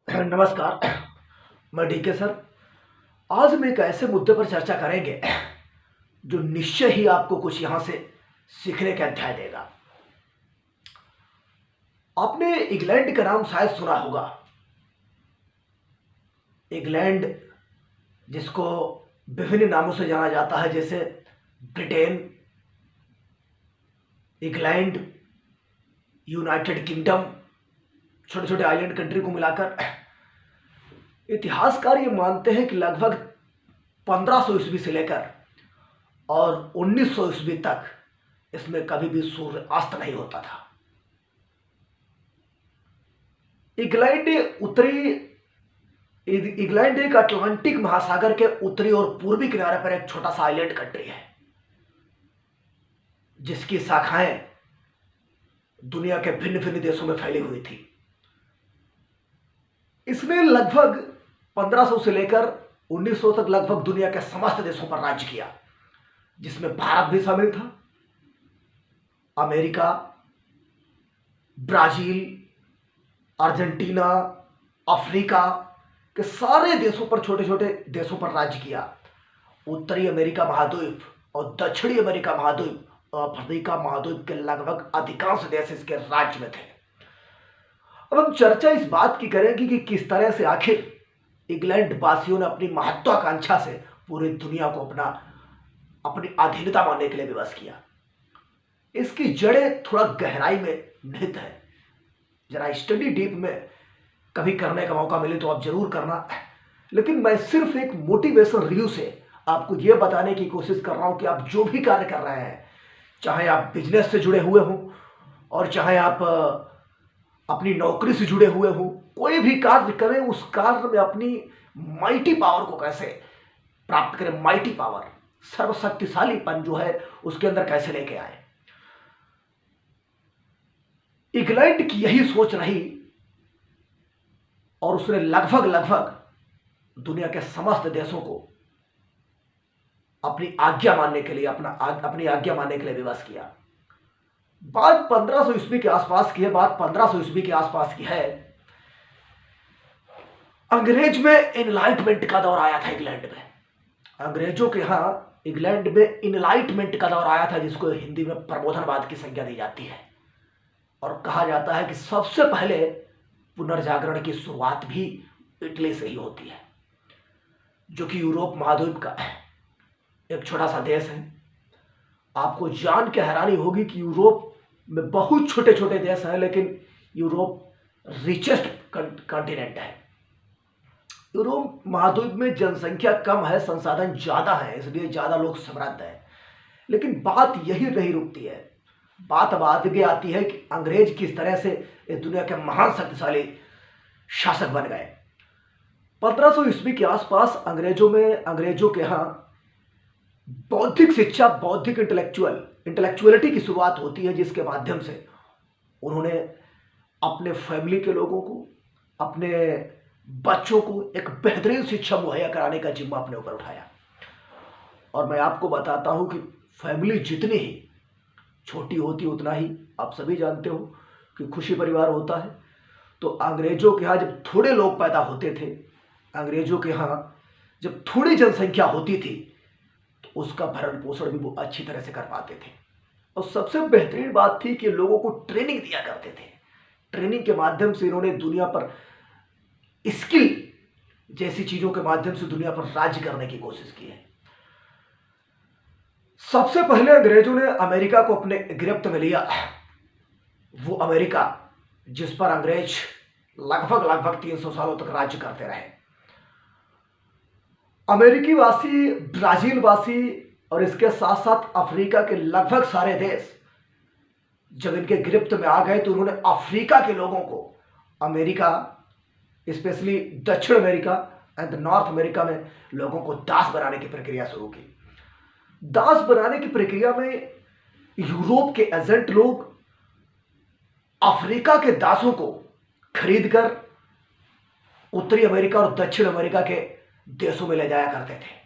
नमस्कार। मैं DK sir. आज हम एक ऐसे मुद्दे पर चर्चा करेंगे जो निश्चय ही आपको कुछ यहां से सीखने का अध्याय देगा। आपने इंग्लैंड का नाम शायद सुना होगा। इंग्लैंड जिसको विभिन्न नामों से जाना जाता है, जैसे ब्रिटेन, इंग्लैंड, यूनाइटेड किंगडम, छोटे छोटे आइलैंड कंट्री को मिलाकर। इतिहासकार ये मानते हैं कि लगभग 1500 ईस्वी से लेकर और 1900 ईस्वी तक इसमें कभी भी सूर्य अस्त नहीं होता था। इंग्लैंड उत्तरी इंग्लैंड एक अटलांटिक महासागर के उत्तरी और पूर्वी किनारे पर एक छोटा सा आइलैंड कंट्री है, जिसकी शाखाएं दुनिया के भिन्न भिन्न देशों में फैली हुई थी। इसने लगभग 1500 से लेकर 1900 तक लगभग दुनिया के समस्त देशों पर राज्य किया, जिसमें भारत भी शामिल था, अमेरिका, ब्राजील, अर्जेंटीना, अफ्रीका के सारे देशों पर, छोटे छोटे देशों पर राज्य किया। उत्तरी अमेरिका महाद्वीप और दक्षिणी अमेरिका महाद्वीप और अफ्रीका महाद्वीप के लगभग अधिकांश देश इसके राज्य में थे। अब हम चर्चा इस बात की करेंगे कि किस तरह से आखिर इंग्लैंड वासियों ने अपनी महत्वाकांक्षा से पूरी दुनिया को अपनी अधीनता मानने के लिए विवश किया। इसकी जड़ें थोड़ा गहराई में निहित है। जरा स्टडी डीप में कभी करने का मौका मिले तो आप जरूर करना, लेकिन मैं सिर्फ एक मोटिवेशन रिव्यू से आपको यह बताने की कोशिश कर रहा हूं कि आप जो भी कार्य कर रहे हैं, चाहे आप बिजनेस से जुड़े हुए हों और चाहे आप अपनी नौकरी से जुड़े हुए हो, कोई भी कार्य करें, उस कार्य में अपनी माइटी पावर को कैसे प्राप्त करें, माइटी पावर, सर्वशक्तिशालीपन जो है उसके अंदर कैसे लेके आए। इंग्लैंड की यही सोच रही और उसने लगभग लगभग दुनिया के समस्त देशों को अपनी आज्ञा मानने के लिए अपनी आज्ञा मानने के लिए विवश किया। बात 1500 ईस्वी के आसपास की है। बात 1500 ईस्वी के आसपास की है। अंग्रेज में एनलाइटमेंट का दौर आया था इंग्लैंड में। अंग्रेजों के यहां इंग्लैंड में एनलाइटमेंट का दौर आया था, जिसको हिंदी में प्रबोधनवाद की संज्ञा दी जाती है। और कहा जाता है कि सबसे पहले पुनर्जागरण की शुरुआत भी इटली से ही होती है, जो कि यूरोप महाद्वीप का एक छोटा सा देश है। आपको जान के हैरानी होगी कि यूरोप में बहुत छोटे छोटे देश हैं, लेकिन यूरोप रिचेस्ट कॉन्टिनेंट है। यूरोप महाद्वीप में जनसंख्या कम है, संसाधन ज्यादा है, इसलिए ज्यादा लोग समृद्ध हैं। लेकिन बात यही नहीं रुकती है। बात अब आगे आती है कि अंग्रेज किस तरह से इस दुनिया के महान शक्तिशाली शासक बन गए। 1500 ईस्वी के आसपास अंग्रेजों के यहां बौद्धिक शिक्षा, बौद्धिक इंटेलेक्चुअलिटी की शुरुआत होती है, जिसके माध्यम से उन्होंने अपने फैमिली के लोगों को, अपने बच्चों को एक बेहतरीन शिक्षा मुहैया कराने का जिम्मा अपने ऊपर उठाया। और मैं आपको बताता हूं कि फैमिली जितनी ही छोटी होती उतना ही, आप सभी जानते हो कि खुशी परिवार होता है। तो अंग्रेजों के यहाँ जब थोड़े लोग पैदा होते थे, अंग्रेजों के यहाँ जब थोड़ी जनसंख्या होती थी, तो उसका भरण पोषण भी वो अच्छी तरह से कर पाते थे। और सबसे बेहतरीन बात थी कि लोगों को ट्रेनिंग दिया करते थे। ट्रेनिंग के माध्यम से इन्होंने दुनिया पर स्किल जैसी चीजों के माध्यम से दुनिया पर राज्य करने की कोशिश की है। सबसे पहले अंग्रेजों ने अमेरिका को अपने गिरफ्त में लिया। वो अमेरिका जिस पर अंग्रेज लगभग 300 सालों तक राज्य करते रहे। अमेरिकी वासी, ब्राजील वासी और इसके साथ साथ अफ्रीका के लगभग सारे देश जब इनके गिरफ्त में आ गए, तो उन्होंने अफ्रीका के लोगों को अमेरिका, स्पेशली दक्षिण अमेरिका एंड नॉर्थ अमेरिका में लोगों को दास बनाने की प्रक्रिया शुरू की। दास बनाने की प्रक्रिया में यूरोप के एजेंट लोग अफ्रीका के दासों को खरीदकर उत्तरी अमेरिका और दक्षिण अमेरिका के देशों में ले जाया करते थे।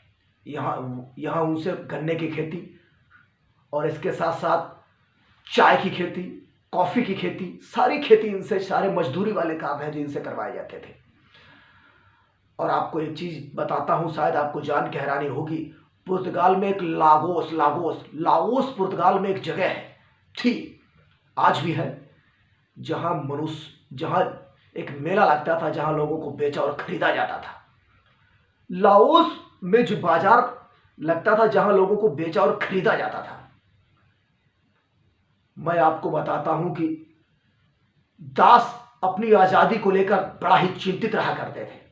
यहां उनसे गन्ने की खेती और इसके साथ साथ चाय की खेती, कॉफी की खेती, सारी खेती इनसे, सारे मजदूरी वाले काम हैं जो इनसे करवाए जाते थे। और आपको एक चीज बताता हूं, शायद आपको जान के हैरानी होगी, पुर्तगाल में एक लागोस लागोस लाओस पुर्तगाल में एक जगह है, थी, आज भी है, जहां एक मेला लगता था, जहां लोगों को बेचा और खरीदा जाता था। लाओस में जो बाजार लगता था, जहां लोगों को बेचा और खरीदा जाता था, मैं आपको बताता हूं कि दास अपनी आजादी को लेकर बड़ा ही चिंतित रहा करते थे।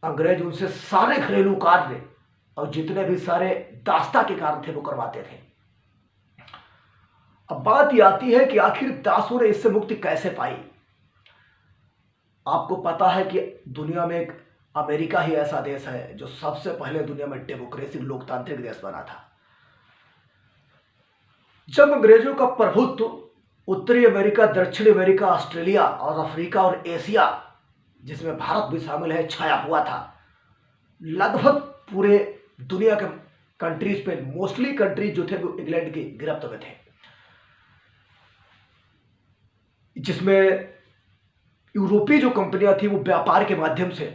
अंग्रेज उनसे सारे घरेलू कार्य और जितने भी सारे दास्ता के कार्य थे वो करवाते थे। अब बात यह आती है कि आखिर दासों ने इससे मुक्ति कैसे पाई। आपको पता है कि दुनिया में एक अमेरिका ही ऐसा देश है जो सबसे पहले दुनिया में डेमोक्रेसी लोकतांत्रिक देश बना था। जब अंग्रेजों का प्रभुत्व उत्तरी अमेरिका, दक्षिणी अमेरिका, ऑस्ट्रेलिया और अफ्रीका और एशिया, जिसमें भारत भी शामिल है, छाया हुआ था, लगभग पूरे दुनिया के कंट्रीज पे, मोस्टली कंट्रीज जो थे वो इंग्लैंड की गिरफ्त में थे, जिसमें यूरोपीय जो कंपनियां थी वो व्यापार के माध्यम से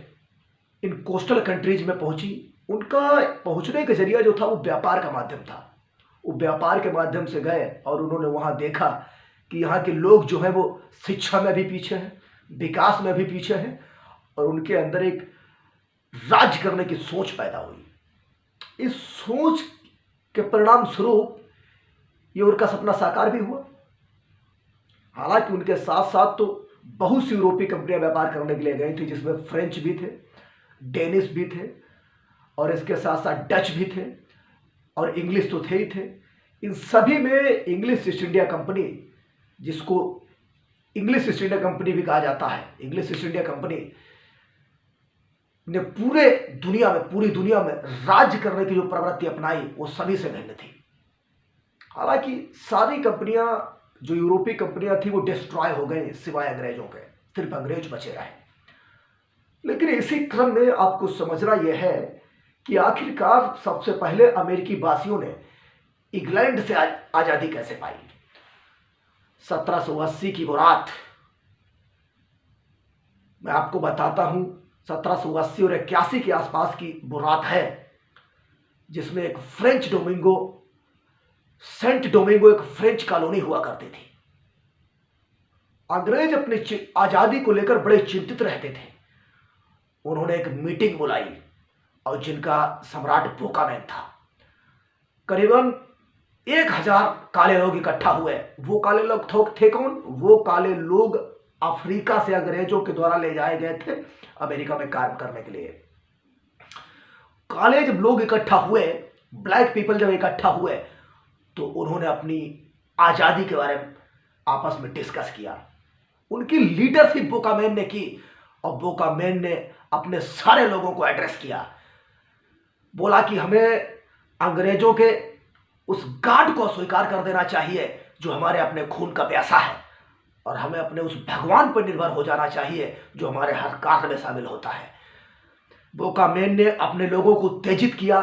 इन कोस्टल कंट्रीज में पहुंची। उनका पहुंचने का जरिया जो था वो व्यापार का माध्यम था। वो व्यापार के माध्यम से गए और उन्होंने वहां देखा कि यहाँ के लोग जो है वो शिक्षा में भी पीछे हैं, विकास में भी पीछे हैं, और उनके अंदर एक राज करने की सोच पैदा हुई। इस सोच के परिणाम स्वरूप ये उनका सपना साकार भी हुआ। हालांकि उनके साथ साथ तो बहुत सी यूरोपीय कंपनियां व्यापार करने के लिए गई थी, जिसमें फ्रेंच भी थे, डेनिश भी थे, और इसके साथ साथ डच भी थे, और इंग्लिश तो थे ही थे। इन सभी में इंग्लिश ईस्ट इंडिया कंपनी, जिसको इंग्लिश ईस्ट इंडिया कंपनी भी कहा जाता है, इंग्लिश ईस्ट इंडिया कंपनी ने पूरी दुनिया में राज्य करने की जो प्रवृत्ति अपनाई वो सभी से भिन्न थी। हालांकि सारी कंपनियां, जो यूरोपीय कंपनियां थी, वो डिस्ट्रॉय हो गई, सिवाय अंग्रेजों के, सिर्फ अंग्रेज बचे रहे। लेकिन इसी क्रम में आपको समझना यह है कि आखिरकार सबसे पहले अमेरिकी वासियों ने इंग्लैंड से आजादी कैसे पाई। 1780 की वो रात, मैं आपको बताता हूं, 1780 और 81 के आसपास की वो रात है, जिसमें एक सेंट डोमिंगो एक फ्रेंच कॉलोनी हुआ करती थी। अंग्रेज अपनी आजादी को लेकर बड़े चिंतित रहते थे। उन्होंने एक मीटिंग बुलाई और जिनका सम्राट बोकामैन था। करीबन 1000 काले लोग इकट्ठा हुए। वो काले लोग थे कौन? वो काले लोग अफ्रीका से अंग्रेजों के द्वारा ले जाए गए थे अमेरिका में कार्य करने के लिए। काले जब लोग इकट्ठा हुए, ब्लैक पीपल जब इकट्ठा हुए, तो उन्होंने अपनी आजादी के बारे में आपस में डिस्कस किया। उनकी लीडरशिप बोकामैन ने की, और बोकामैन ने अपने सारे लोगों को एड्रेस किया। बोला कि हमें अंग्रेजों के उस गार्ड को स्वीकार कर देना चाहिए जो हमारे अपने खून का प्यासा है, और हमें अपने उस भगवान पर निर्भर हो जाना चाहिए जो हमारे हर कार्य में शामिल होता है। बोकामैन ने अपने लोगों को उत्तेजित किया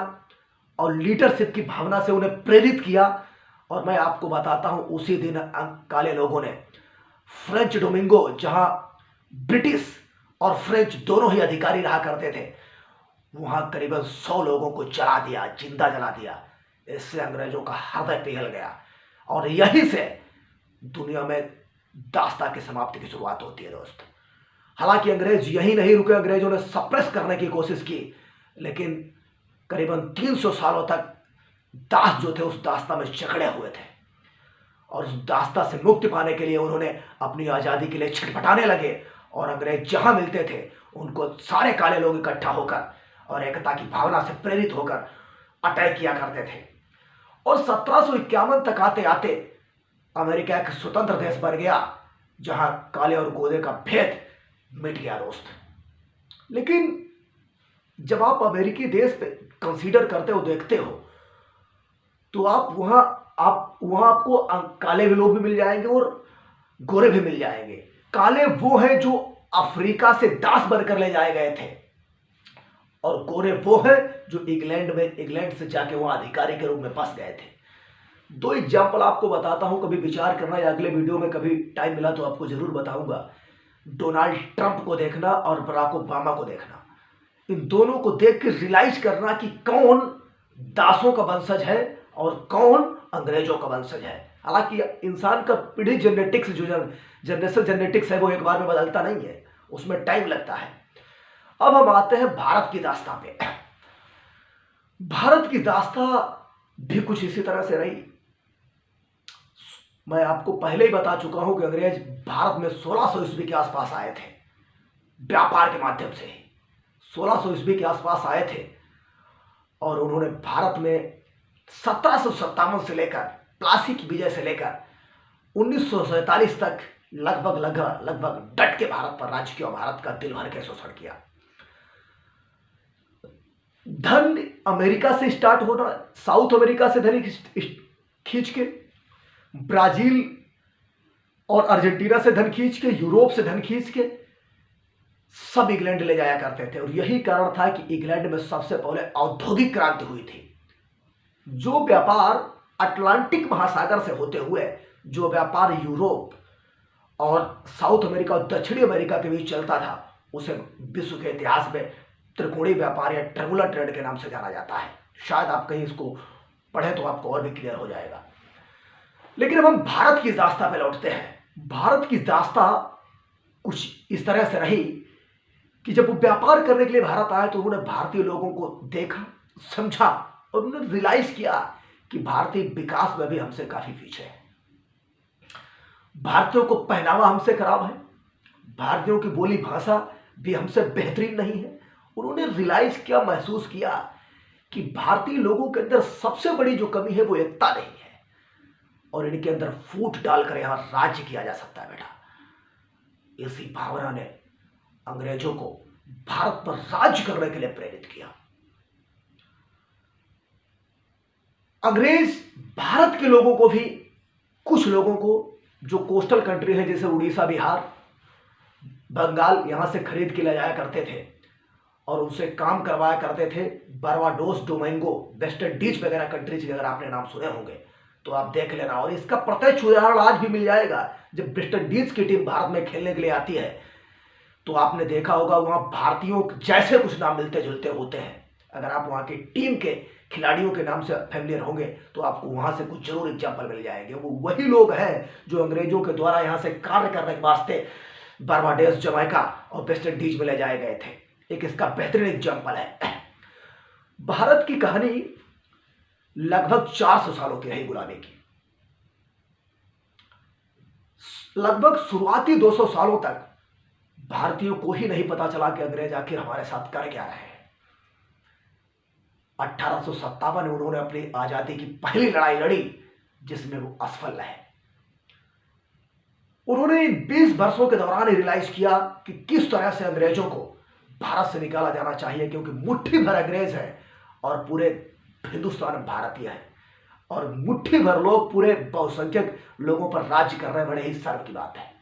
और लीडरशिप की भावना से उन्हें प्रेरित किया। और मैं आपको बताता हूं, उसी दिन काले लोगों ने फ्रेंच डोमिंगो, जहां ब्रिटिश और फ्रेंच दोनों ही अधिकारी रहा करते थे, वहां करीबन 100 लोगों को जला दिया, जिंदा जला दिया। इससे अंग्रेजों का हृदय पिघल गया, और यहीं से दुनिया में दास्ता की समाप्ति की शुरुआत होती है दोस्त। हालांकि अंग्रेज यही नहीं रुके, अंग्रेजों ने सप्रेस करने की कोशिश की, लेकिन करीबन 300 सालों तक दास जो थे उस दास्ता में जकड़े हुए थे, और उस दास्ता से मुक्ति पाने के लिए उन्होंने अपनी आजादी के लिए छटपटाने लगे। और अंग्रेज जहां मिलते थे उनको सारे काले लोग इकट्ठा होकर और एकता की भावना से प्रेरित होकर अटैक किया करते थे। और 1751 तक आते आते अमेरिका एक स्वतंत्र देश बन गया, जहां काले और गोरे का भेद मिट गया दोस्त। लेकिन जब आप अमेरिकी देश पे कंसीडर करते हो, देखते हो, तो आप वहां आपको काले भी लोग भी मिल जाएंगे और गोरे भी मिल जाएंगे। काले वो हैं जो अफ्रीका से दास बनकर ले जाए गए थे, और गोरे वो हैं जो इंग्लैंड से जाके वहां अधिकारी के रूप में बस गए थे। 2 एग्जाम्पल आपको बताता हूं, कभी विचार करना, या अगले वीडियो में कभी टाइम मिला तो आपको जरूर बताऊंगा। डोनाल्ड ट्रंप को देखना और बराक ओबामा को देखना, इन दोनों को देख के रियलाइज करना कि कौन दासों का वंशज है और कौन अंग्रेजों का वंशज है। हालांकि इंसान का पीढ़ी जेनेटिक्स, जो जनरेशन जेनेटिक्स है, वो एक बार में बदलता नहीं है, उसमें टाइम लगता है। अब हम आते हैं भारत की दास्तां पे। भारत की दास्तां भी कुछ इसी तरह से रही। मैं आपको पहले ही बता चुका हूं कि अंग्रेज भारत में 1600 ईस्वी के आसपास आए थे, व्यापार के माध्यम से 1600 ईस्वी के आसपास आए थे, और उन्होंने भारत में 1757 से लेकर प्लासी की विजय से लेकर 1947 तक लगभग डट के भारत पर राज्य किया, भारत का दिल भर के शोषण किया। धन अमेरिका से स्टार्ट होना, साउथ अमेरिका से धन खींच के, ब्राजील और अर्जेंटीना से धन खींच के, यूरोप से धन खींच के सब इंग्लैंड ले जाया करते थे। और यही कारण था कि इंग्लैंड में सबसे पहले औद्योगिक क्रांति हुई थी। जो व्यापार अटलांटिक महासागर से होते हुए, जो व्यापार यूरोप और साउथ अमेरिका और दक्षिणी अमेरिका के बीच चलता था, उसे विश्व के इतिहास में त्रिकोणीय व्यापार या ट्रेंगुलर ट्रेड के नाम से जाना जाता है। शायद आप कहीं इसको पढ़ें तो आपको और भी क्लियर हो जाएगा। लेकिन अब हम भारत की दास्तां पे लौटते हैं। भारत की दास्तां कुछ इस तरह से रही कि जब वो व्यापार करने के लिए भारत आए तो उन्होंने भारतीय लोगों को देखा, समझा और उन्होंने रियलाइज किया कि भारतीय विकास में भी हमसे काफी पीछे है। भारतीयों को पहनावा हमसे खराब है, भारतीयों की बोली भाषा भी हमसे बेहतरीन नहीं है। उन्होंने रियलाइज किया, महसूस किया कि भारतीय लोगों के अंदर सबसे बड़ी जो कमी है वो एकता नहीं है, और इनके अंदर फूट डालकर यहां राज्य किया जा सकता है बेटा। इसी भावना ने अंग्रेजों को भारत पर राज्य करने के लिए प्रेरित किया। अंग्रेज भारत के लोगों को भी, कुछ लोगों को जो कोस्टल कंट्री है जैसे उड़ीसा, बिहार, बंगाल, यहां से खरीद के ले जाया करते थे और उनसे काम करवाया करते थे। बारबाडोस, डोमिंगो, वेस्ट इंडीज वगैरह कंट्रीज, अगर आपने नाम सुने होंगे तो आप देख लेना। और इसका प्रत्यक्ष उदाहरण आज भी मिल जाएगा। जब वेस्ट इंडीज की टीम भारत में खेलने के लिए आती है तो आपने देखा होगा वहां भारतीयों जैसे कुछ नाम मिलते जुलते होते हैं। अगर आप वहां की टीम के खिलाड़ियों के नाम से फैमिलियर होंगे तो आपको वहां से कुछ जरूर एग्जाम्पल मिल जाएंगे। वो वही लोग हैं जो अंग्रेजों के द्वारा यहां से कार्य करने के वास्ते बारबाडोस, जमैका और वेस्ट इंडीज में ले जाए गए थे। एक इसका बेहतरीन एग्जाम्पल है। भारत की कहानी लगभग 400 सालों की रही गुलामी की। लगभग शुरुआती 200 सालों तक भारतीयों को ही नहीं पता चला कि अंग्रेज आखिर हमारे साथ कर क्या रहे हैं। 1857 में उन्होंने अपनी आजादी की पहली लड़ाई लड़ी जिसमें वो असफल रहे। उन्होंने इन 20 वर्षों के दौरान रियलाइज किया कि किस तरह से अंग्रेजों को भारत से निकाला जाना चाहिए, क्योंकि मुट्ठी भर अंग्रेज है और पूरे हिंदुस्तान में भारतीय है, और मुट्ठी भर लोग पूरे बहुसंख्यक लोगों पर राज्य कर रहे हैं। बड़े ही सर्व की बात है।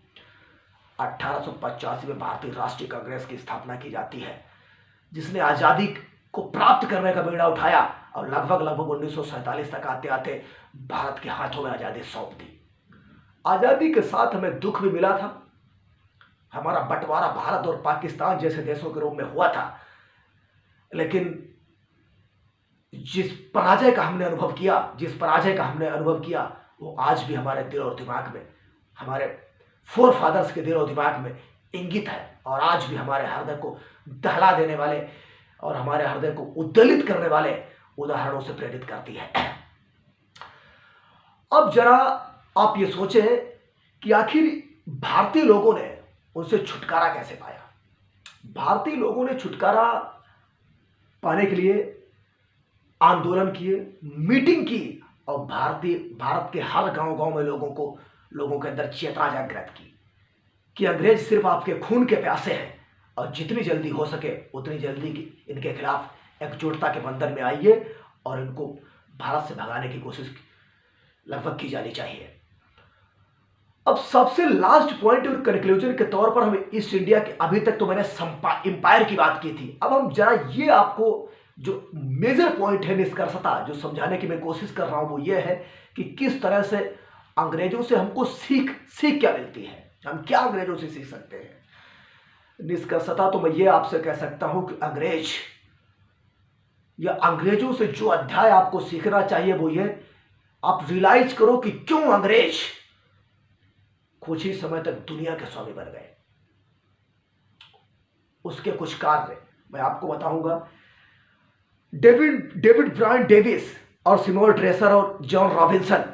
1885 में भारतीय राष्ट्रीय कांग्रेस की स्थापना की जाती है, जिसने आजादी को प्राप्त करने का बीड़ा उठाया और लगभग 1947 तक आते आते भारत के हाथों में आजादी सौंप दी। आजादी के साथ हमें दुख भी मिला था। हमारा बंटवारा भारत और पाकिस्तान जैसे देशों के रूप में हुआ था, लेकिन जिस पराजय का हमने अनुभव किया वो आज भी हमारे दिल और दिमाग में, हमारे फोर फादर्स के दिल और दिमाग में इंगित है, और आज भी हमारे हृदय को दहला देने वाले और हमारे हृदय को उद्वेलित करने वाले उदाहरणों से प्रेरित करती है। अब जरा आप ये सोचें कि आखिर भारतीय लोगों ने उनसे छुटकारा कैसे पाया। भारतीय लोगों ने छुटकारा पाने के लिए आंदोलन किए, मीटिंग की, और भारत के हर गांव में लोगों के अंदर चेतना जागृत की कि अंग्रेज सिर्फ आपके खून के प्यासे हैं, और जितनी जल्दी हो सके उतनी जल्दी इनके खिलाफ एकजुटता के बंधन में आइए और इनको भारत से भगाने की कोशिश लगभग की जानी चाहिए। अब सबसे लास्ट पॉइंट और कंक्लूजन के तौर पर हम ईस्ट इंडिया के, अभी तक तो मैंने एम्पायर की बात की थी, अब हम जरा ये आपको जो मेजर पॉइंट है, निष्कर्षता जो समझाने की मैं कोशिश कर रहा हूं वो ये है कि किस तरह से अंग्रेजों से हमको सीख क्या मिलती है, हम क्या अंग्रेजों से सीख सकते हैं। निष्कर्षतः तो मैं ये आपसे कह सकता हूं कि अंग्रेज या अंग्रेजों से जो अध्याय आपको सीखना चाहिए वो ये, आप रियलाइज करो कि क्यों अंग्रेज कुछ ही समय तक दुनिया के स्वामी बन गए। उसके कुछ कार्य मैं आपको बताऊंगा। डेविड ब्रायन डेविस और सिमोन ड्रेसर और जॉन रॉबिन्सन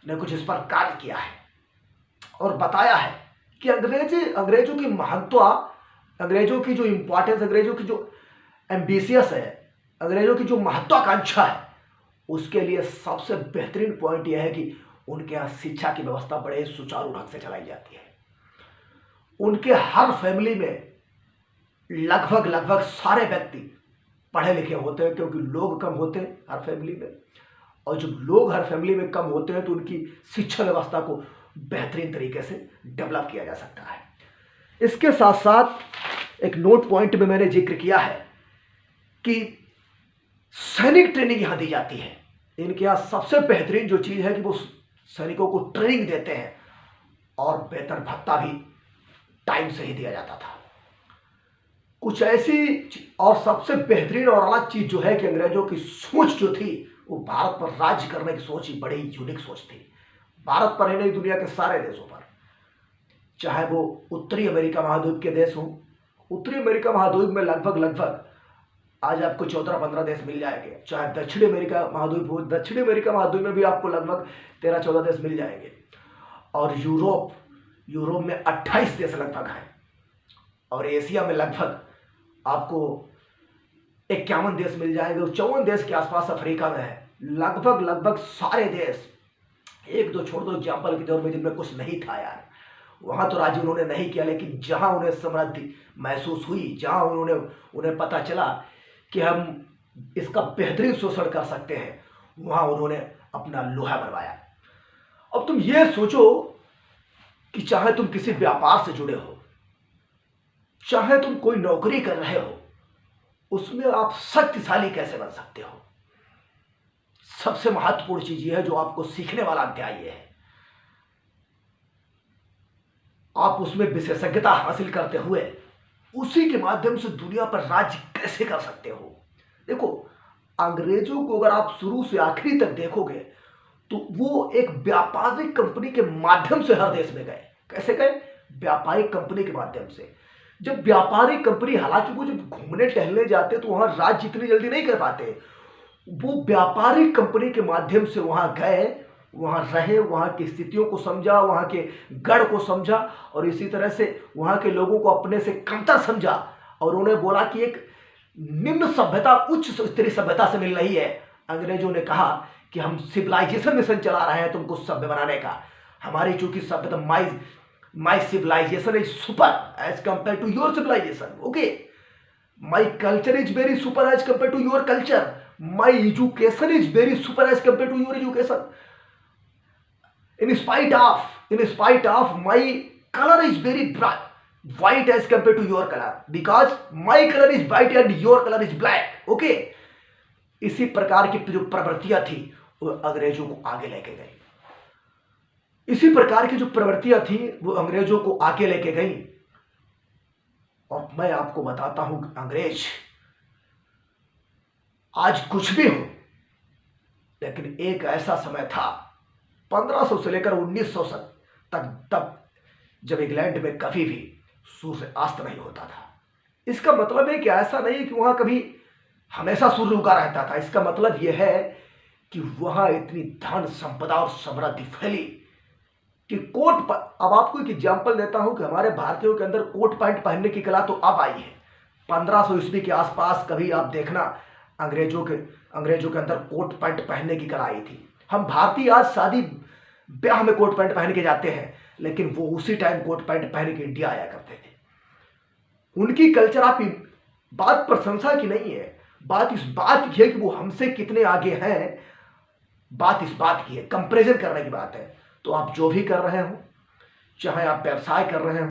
ने कुछ इस पर कार्य किया है और बताया है कि अंग्रेजों की महत्ता, अंग्रेजों की जो इंपॉर्टेंस, अंग्रेजों की जो एम्बिशियस है, अंग्रेजों की जो महत्वाकांक्षा है, उसके लिए सबसे बेहतरीन पॉइंट यह है कि उनके यहाँ शिक्षा की व्यवस्था बड़े सुचारू ढंग से चलाई जाती है। उनके हर फैमिली में लगभग सारे व्यक्ति पढ़े लिखे होते हैं, क्योंकि लोग कम होते हैं हर फैमिली में, और जब लोग हर फैमिली में कम होते हैं तो उनकी शिक्षा व्यवस्था को बेहतरीन तरीके से डेवलप किया जा सकता है। इसके साथ साथ एक नोट पॉइंट में मैंने जिक्र किया है कि सैनिक ट्रेनिंग यहां दी जाती है। इनके यहां सबसे बेहतरीन जो चीज है कि वो सैनिकों को ट्रेनिंग देते हैं और वेतन भत्ता भी टाइम से ही दिया जाता था। कुछ ऐसी और सबसे बेहतरीन और अलग चीज जो है कि अंग्रेजों की सोच जो थी वो भारत पर राज्य करने की सोच ही बड़ी यूनिक सोच थी। भारत पर ही नहीं, दुनिया के सारे देशों पर, चाहे वो उत्तरी अमेरिका महाद्वीप के देश हों। उत्तरी अमेरिका महाद्वीप में लगभग आज आपको 14-15 देश मिल जाएंगे। चाहे दक्षिणी अमेरिका महाद्वीप हो, दक्षिणी अमेरिका महाद्वीप में भी आपको लगभग 13-14 देश मिल जाएंगे। और यूरोप में 28 देश लगभग हैं। और एशिया में लगभग आपको 51 देश मिल जाएंगे। और 54 देश के आसपास अफ्रीका में है। लगभग सारे देश, एक दो छोड़ दो एग्जाम्पल के तौर में जिनमें कुछ नहीं था यार, वहां तो राज्य उन्होंने नहीं किया, लेकिन जहां उन्हें समृद्धि महसूस हुई, जहां उन्हें पता चला कि हम इसका बेहतरीन शोषण कर सकते हैं, वहां उन्होंने अपना लोहा बनवाया। अब तुम ये सोचो कि चाहे तुम किसी व्यापार से जुड़े हो, चाहे तुम कोई नौकरी कर रहे हो, उसमें आप शक्तिशाली कैसे बन सकते हो। सबसे महत्वपूर्ण चीज यह है, जो आपको सीखने वाला अध्याय यह है, आप उसमें विशेषज्ञता हासिल करते हुए उसी के माध्यम से दुनिया पर राज्य कैसे कर सकते हो। देखो, अंग्रेजों को अगर आप शुरू से आखिरी तक देखोगे तो वो एक व्यापारिक कंपनी के माध्यम से हर देश में गए। कैसे गए? व्यापारिक कंपनी के माध्यम से। जब व्यापारिक कंपनी, हालांकि वो जब घूमने टहलने जाते तो वहां राज्य इतनी जल्दी नहीं कर पाते, वो व्यापारिक कंपनी के माध्यम से वहां गए, वहां रहे, वहां की स्थितियों को समझा, वहां के गढ़ को समझा, और इसी तरह से वहां के लोगों को अपने से कमतर समझा, और उन्हें बोला कि एक निम्न सभ्यता उच्च स्तरीय सभ्यता से मिल रही है। अंग्रेजों ने कहा कि हम सिविलाइजेशन मिशन चला रहे हैं तुमको सभ्य बनाने का। हमारी चूंकि सभ्यता, my civilization is super as compare to your civilization, okay, my culture is very super as compare to your culture, my education is very super as compare to your education, in spite of my color is very bright, white as compared to your color, because my color is white and your color is black, okay। इसी प्रकार की जो प्रवृत्तियां थी वो अंग्रेजों को आगे लेके गई। इसी प्रकार की जो प्रवृत्तियां थी वो अंग्रेजों को आगे लेके गई। और मैं आपको बताता हूं कि अंग्रेज आज कुछ भी हो, लेकिन एक ऐसा समय था 1500 से लेकर 1900 तक, तब जब इंग्लैंड में कभी भी सूर्य अस्त नहीं होता था। इसका मतलब है कि ऐसा नहीं कि वहां कभी हमेशा सूर्य उगा रहता था। इसका मतलब यह है कि वहां इतनी धन संपदा और समृद्धि फैली कि अब आपको एक एग्जाम्पल देता हूं कि हमारे भारतीयों के अंदर कोट पैंट पहनने की कला तो अब आई है। 1500 ईस्वी के आसपास कभी आप देखना अंग्रेजों के अंदर कोट पैंट पहनने की कला आई थी। हम भारतीय आज शादी ब्याह में कोट पैंट पहन के जाते हैं, लेकिन वो उसी टाइम कोट पैंट पहन के इंडिया आया करते थे। उनकी कल्चर आप बात प्रशंसा की नहीं है, बात इस बात की है कि वो हमसे कितने आगे हैं। बात इस बात की है, कंपैरिजन करने की बात है। तो आप जो भी कर रहे हो, चाहे आप व्यवसाय कर रहे हो,